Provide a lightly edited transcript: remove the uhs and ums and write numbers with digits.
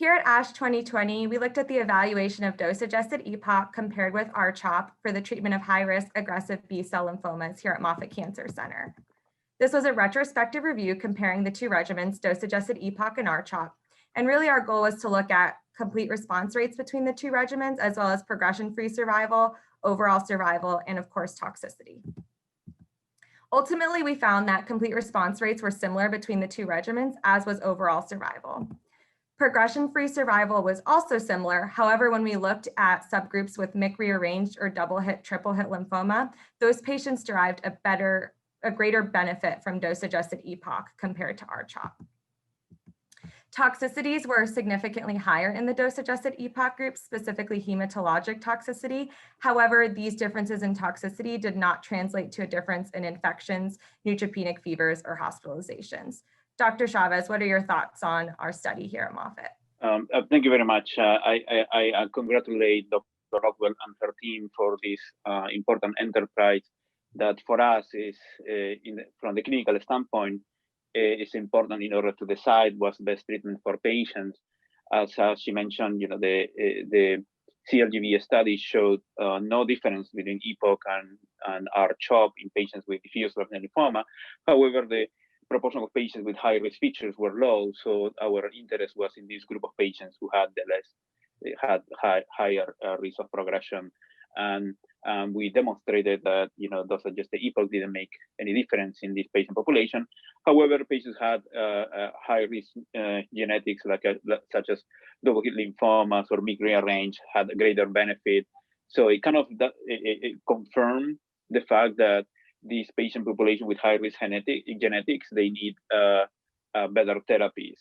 Here at ASH 2020, we looked at the evaluation of dose-adjusted EPOCH compared with R-CHOP for the treatment of high-risk aggressive B-cell lymphomas here at Moffitt Cancer Center. This was a retrospective review comparing the two regimens, dose-adjusted EPOCH and R-CHOP. And really our goal was to look at complete response rates between the two regimens, as well as progression-free survival, overall survival, and of course, toxicity. Ultimately, we found that complete response rates were similar between the two regimens, as was overall survival. Progression-free survival was also similar. However, when we looked at subgroups with MYC rearranged or double hit, triple hit lymphoma, those patients derived a greater benefit from dose-adjusted EPOCH compared to R-CHOP. Toxicities were significantly higher in the dose-adjusted EPOCH group, specifically hematologic toxicity. However, these differences in toxicity did not translate to a difference in infections, neutropenic fevers, or hospitalizations. Dr. Chavez, what are your thoughts on our study here at Moffitt? Thank you very much. I congratulate Dr. Rockwell and her team for this important enterprise that for us is, from the clinical standpoint, is important in order to decide what's the best treatment for patients. As she mentioned, the CLGB study showed no difference between EPOCH and R-CHOP in patients with diffuse large lymphoma. However, the proportion of patients with high-risk features were low, so our interest was in this group of patients who had higher risk of progression. And we demonstrated that dose-adjusted EPOCH didn't make any difference in this patient population. However, patients had high-risk genetics such as double hit lymphomas or MYC rearranged had a greater benefit. So it kind of it confirmed the fact that this patient population with high-risk genetics, they need better therapies.